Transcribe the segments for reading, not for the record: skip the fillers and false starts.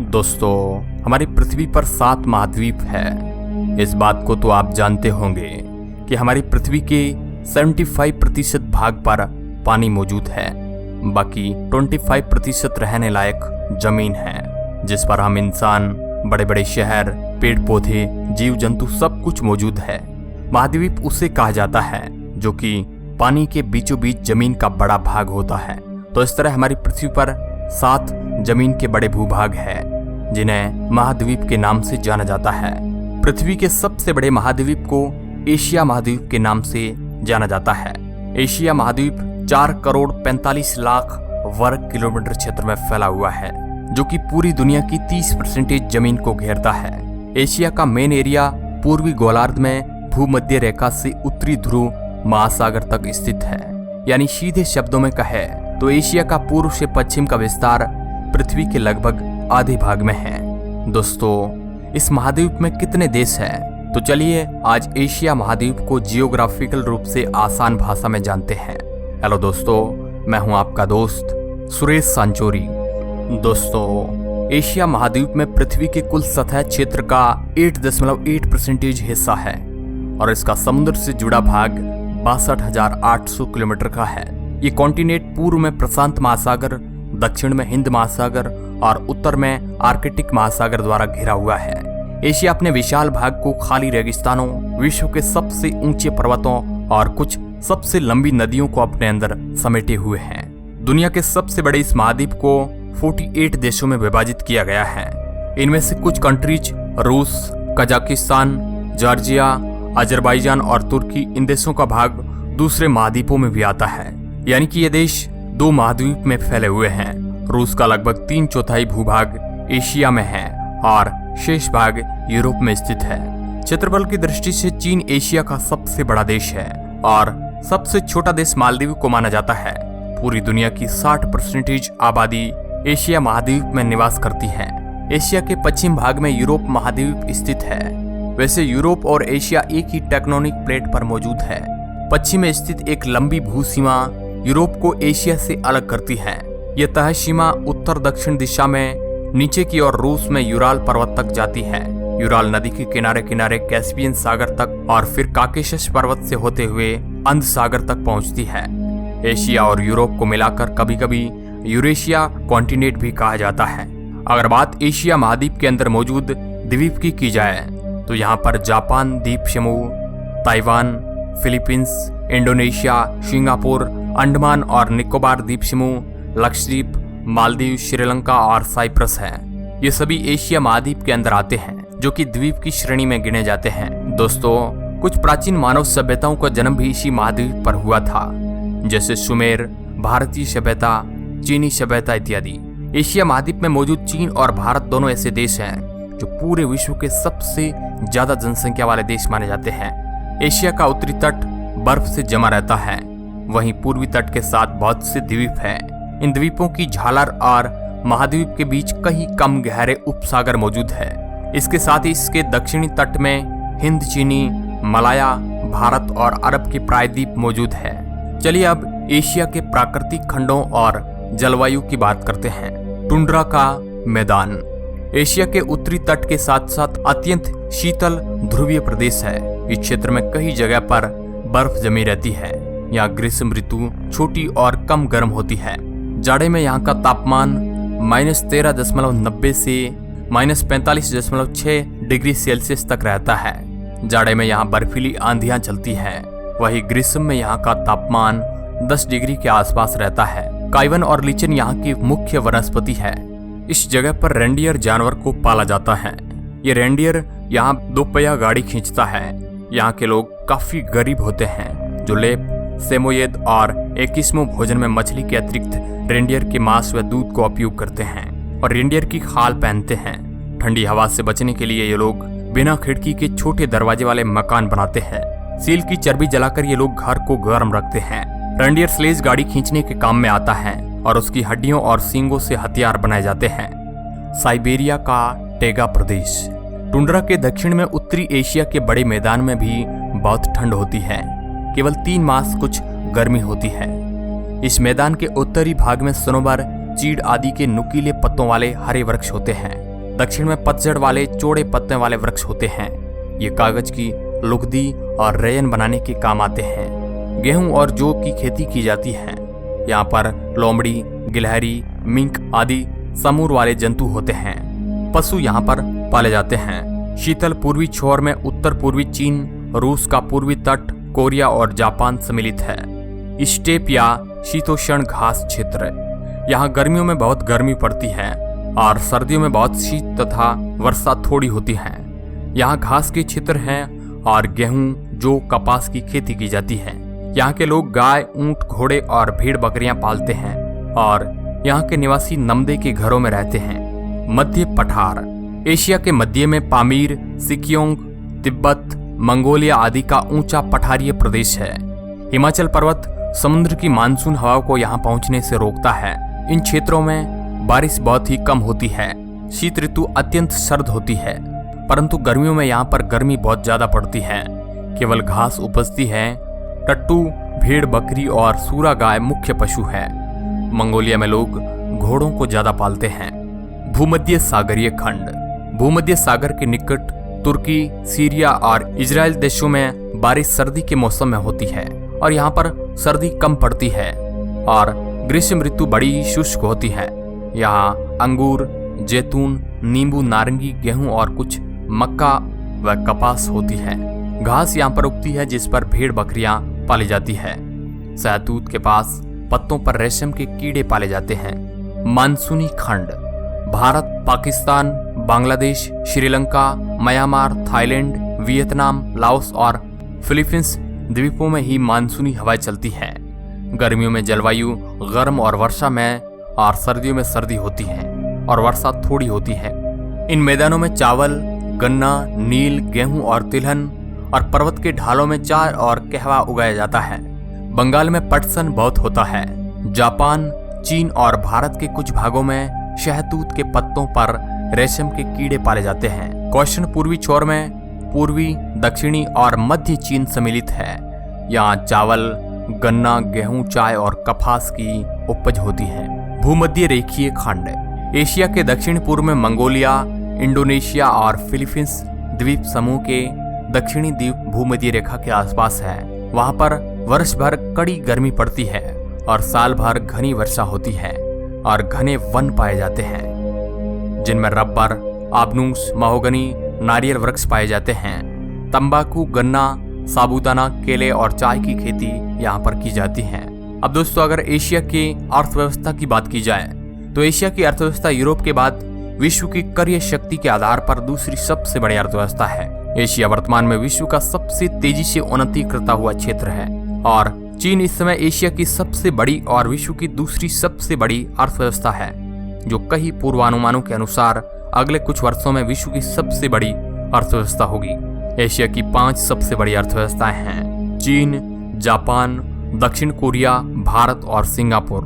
दोस्तों, हमारी पृथ्वी पर 7 महाद्वीप है। इस बात को तो आप जानते होंगे कि हमारी पृथ्वी के 75% भाग पर पानी मौजूद है। बाकी 25% रहने लायक जमीन है, जिस पर हम इंसान, बड़े बड़े शहर, पेड़ पौधे, जीव जंतु सब कुछ मौजूद है। महाद्वीप उसे कहा जाता है जो कि पानी के बीचों बीच जमीन का बड़ा भाग होता है। तो इस तरह हमारी पृथ्वी पर 7 जमीन के बड़े भूभाग हैं, जिन्हें महाद्वीप के नाम से जाना जाता है। पृथ्वी के सबसे बड़े महाद्वीप को एशिया महाद्वीप के नाम से जाना जाता है। एशिया महाद्वीप 4 करोड़ 45 लाख वर्ग किलोमीटर क्षेत्र में फैला हुआ है, जो कि पूरी दुनिया की 30% जमीन को घेरता है। एशिया का मेन एरिया पूर्वी गोलार्ध में भूमध्य रेखा से उत्तरी ध्रुव महासागर तक स्थित है। यानी सीधे शब्दों में कहे तो एशिया का पूर्व से पश्चिम का विस्तार पृथ्वी के लगभग आधे भाग में है। दोस्तों, इस महाद्वीप में कितने देश हैं? तो चलिए आज एशिया महाद्वीप को जियोग्राफिकल रूप से आसान भाषा में जानते हैं। हेलो दोस्तों, मैं हूं आपका दोस्त सुरेश सांचोरी। दोस्तों, एशिया महाद्वीप में पृथ्वी के कुल सतह क्षेत्र का 8.8% हिस्सा है और इसका समुद्र से जुड़ा भाग 62,800 किलोमीटर का है। ये कॉन्टिनेंट पूर्व में प्रशांत महासागर, दक्षिण में हिंद महासागर और उत्तर में आर्कटिक महासागर द्वारा घिरा हुआ है। एशिया अपने विशाल भाग को खाली रेगिस्तानों, विश्व के सबसे ऊंचे पर्वतों और कुछ सबसे लंबी नदियों को अपने अंदर समेटे हुए है। दुनिया के सबसे बड़े इस महाद्वीप को 48 देशों में विभाजित किया गया है। इनमें से कुछ कंट्रीज रूस, कजाकिस्तान, जॉर्जिया, अजरबैजान और तुर्की, इन देशों का भाग दूसरे महाद्वीपों में भी आता है। यानी कि ये देश 2 महाद्वीप में फैले हुए हैं। रूस का लगभग 3/4 भूभाग एशिया में है और शेष भाग यूरोप में स्थित है। क्षेत्रफल की दृष्टि से चीन एशिया का सबसे बड़ा देश है और सबसे छोटा देश मालदीव को माना जाता है। पूरी दुनिया की 60% आबादी एशिया महाद्वीप में निवास करती है। एशिया के पश्चिम भाग में यूरोप महाद्वीप स्थित है। वैसे यूरोप और एशिया एक ही टेक्टोनिक प्लेट पर मौजूद है। पश्चिम में स्थित एक लंबी भूसीमा यूरोप को एशिया से अलग करती है। यह तह सीमा उत्तर दक्षिण दिशा में नीचे की ओर रूस में यूराल पर्वत तक जाती है। यूराल नदी के किनारे किनारे कैस्पियन सागर तक और फिर काकेशस पर्वत से होते हुए अंध सागर तक पहुंचती है। एशिया और यूरोप को मिलाकर कभी कभी यूरेशिया कॉन्टिनेंट भी कहा जाता है। अगर बात एशिया महाद्वीप के अंदर मौजूद द्वीप की जाए तो यहाँ पर जापान द्वीप समूह, Taiwan, Philippines, Indonesia, Singapore, Andaman और निकोबार द्वीप समूह, लक्षद्वीप, मालदीव, श्रीलंका और साइप्रस हैं। ये सभी एशिया महाद्वीप के अंदर आते हैं, जो कि द्वीप की श्रेणी में गिने जाते हैं। दोस्तों, कुछ प्राचीन मानव सभ्यताओं का जन्म भी इसी महाद्वीप पर हुआ था, जैसे सुमेर, भारतीय सभ्यता, चीनी सभ्यता इत्यादि। एशिया महाद्वीप में मौजूद चीन और भारत दोनों ऐसे देश हैं जो पूरे विश्व के सबसे ज्यादा जनसंख्या वाले देश माने जाते हैं। एशिया का उत्तरी तट बर्फ से जमा रहता है, वहीं पूर्वी तट के साथ बहुत से द्वीप हैं। इन द्वीपों की झालर और महाद्वीप के बीच कहीं कम गहरे उपसागर मौजूद है। इसके साथ ही इसके दक्षिणी तट में हिंद, चीनी, मलाया, भारत और अरब के प्रायद्वीप मौजूद है। चलिए अब एशिया के प्राकृतिक खंडों और जलवायु की बात करते हैं। टुंड्रा का मैदान एशिया के उत्तरी तट के साथ साथ अत्यंत शीतल ध्रुवीय प्रदेश है। इस क्षेत्र में कई जगह पर बर्फ जमी रहती है। यहाँ ग्रीष्म ऋतु छोटी और कम गर्म होती है। जाड़े में यहाँ का तापमान -13.90 से -45.6 डिग्री सेल्सियस तक रहता है। जाड़े में यहाँ बर्फीली आंधियां चलती हैं। वहीं ग्रीष्म में यहाँ का तापमान 10 डिग्री के आसपास रहता है। काइवन और लीचन यहाँ की मुख्य वनस्पति है। इस जगह पर रेंडियर जानवर को पाला जाता है। ये रेंडियर यहाँ 2 पहिया गाड़ी खींचता है। यहाँ के लोग काफी गरीब होते हैं, जो लेप, सेमोयेद और एकिस्मो भोजन में मछली के अतिरिक्त रेंडियर के मांस व दूध को उपयोग करते हैं और रेंडियर की खाल पहनते हैं। ठंडी हवा से बचने के लिए ये लोग बिना खिड़की के छोटे दरवाजे वाले मकान बनाते हैं। सील की चर्बी जलाकर ये लोग घर को गर्म रखते हैं। रेंडियर स्लेज गाड़ी खींचने के काम में आता है और उसकी हड्डियों और सींगों से हथियार बनाए जाते हैं। साइबेरिया का टेगा प्रदेश टुंड्रा के दक्षिण में उत्तरी एशिया के बड़े मैदान में भी बहुत ठंड होती है। केवल 3 मास कुछ गर्मी होती है। इस मैदान के उत्तरी भाग में सनोबर, चीड़ आदि के नुकीले पत्तों वाले हरे वृक्ष होते हैं। दक्षिण में पतझड़ वाले चौड़े पत्ते वाले वृक्ष होते हैं। ये कागज की लुगदी और रेयन बनाने के काम आते हैं। गेहूं और जौ की खेती की जाती है। यहाँ पर लोमड़ी, गिलहरी, मिंक आदि समूर वाले जंतु होते हैं। पशु यहाँ पर पाले जाते हैं। शीतल पूर्वी छोर में उत्तर पूर्वी चीन, रूस का पूर्वी तट, कोरिया और जापान सम्मिलित है। स्टेप या शीतोष्ण घास क्षेत्र। यहाँ गर्मियों में बहुत गर्मी पड़ती है और सर्दियों में बहुत शीत तथा वर्षा थोड़ी होती है। यहाँ घास के क्षेत्र हैं और गेहूं, जौ, कपास की खेती की जाती है। यहाँ के लोग गाय, ऊंट, घोड़े और भेड़ बकरियां पालते हैं और यहाँ के निवासी नमदे के घरों में रहते हैं। मध्य पठार। एशिया के मध्य में पामीर, सिकियोंग, तिब्बत, मंगोलिया आदि का ऊंचा पठारीय प्रदेश है। हिमाचल पर्वत समुद्र की मानसून हवाओं को यहाँ पहुँचने से रोकता है। इन क्षेत्रों में बारिश बहुत ही कम होती है। शीत ऋतु अत्यंत सर्द होती है, परंतु गर्मियों में यहाँ पर गर्मी बहुत ज्यादा पड़ती है। केवल घास उपजती है। टट्टू, भेड़, बकरी और सूरा गाय मुख्य पशु है। मंगोलिया में लोग घोड़ों को ज्यादा पालते हैं। भूमध्य सागरीय खंड। भूमध्य सागर के निकट तुर्की, सीरिया और इजराइल देशों में बारिश सर्दी के मौसम में होती है और यहाँ पर सर्दी कम पड़ती है और ग्रीष्म ऋतु बड़ी शुष्क होती है। यहाँ अंगूर, जैतून, नींबू, नारंगी, गेहूं और कुछ मक्का व कपास होती है। घास यहाँ पर उगती है जिस पर भेड़ बकरियां पाली जाती है। सहतूत के पास पत्तों पर रेशम के कीड़े पाले जाते हैं। मानसूनी खंड। Bharat, Pakistan, Bangladesh, Sri Lanka, Myanmar, Thailand, Vietnam, Laos और फिलीपींस द्वीपों में ही मानसूनी हवाएं चलती हैं। गर्मियों में जलवायु गर्म और वर्षा में और सर्दियों में सर्दी होती है और वर्षा थोड़ी होती है। इन मैदानों में चावल, गन्ना, नील, गेहूं और तिलहन और पर्वत के ढालों में चाय और कहवा उगाया जाता है। बंगाल में पटसन बहुत होता है। जापान, चीन और भारत के कुछ भागों में शहतूत के पत्तों पर रेशम के कीड़े पाले जाते हैं। क्वेश्चन पूर्वी छोर में पूर्वी, दक्षिणी और मध्य चीन सम्मिलित है। यहाँ चावल, गन्ना, गेहूं, चाय और कपास की उपज होती है। भूमध्य रेखीय खंड। एशिया के दक्षिण पूर्व में मंगोलिया, इंडोनेशिया और फिलीपींस द्वीप समूह के दक्षिणी द्वीप भूमध्य रेखा के आसपास है। वहां पर वर्ष भर कड़ी गर्मी पड़ती है और साल भर घनी वर्षा होती है और घने वन पाए जाते हैं जिनमें रबर, आबनूस, महोगनी, नारियल वृक्ष पाए जाते हैं। तंबाकू, गन्ना, साबूदाना, केले और चाय की खेती यहाँ पर की जाती है। अब दोस्तों, अगर एशिया की अर्थव्यवस्था की बात की जाए तो एशिया की अर्थव्यवस्था यूरोप के बाद विश्व की क्रय शक्ति के आधार पर दूसरी सबसे बड़ी अर्थव्यवस्था है। एशिया वर्तमान में विश्व का सबसे तेजी से उन्नति करता हुआ क्षेत्र है और चीन इस समय एशिया की सबसे बड़ी और विश्व की दूसरी सबसे बड़ी अर्थव्यवस्था है, जो कई पूर्वानुमानों के अनुसार अगले कुछ वर्षों में विश्व की सबसे बड़ी अर्थव्यवस्था होगी। एशिया की 5 सबसे बड़ी अर्थव्यवस्थाएं हैं: चीन, जापान, दक्षिण कोरिया, भारत और सिंगापुर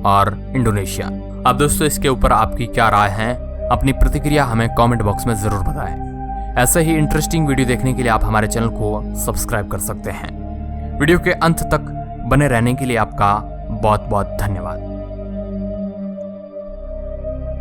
और इंडोनेशिया। अब दोस्तों, इसके ऊपर आपकी क्या राय है? अपनी प्रतिक्रिया हमें कमेंट बॉक्स में जरूर बताएं। ऐसे ही इंटरेस्टिंग वीडियो देखने के लिए आप हमारे चैनल को सब्सक्राइब कर सकते हैं। वीडियो के अंत तक बने रहने के लिए आपका बहुत बहुत धन्यवाद।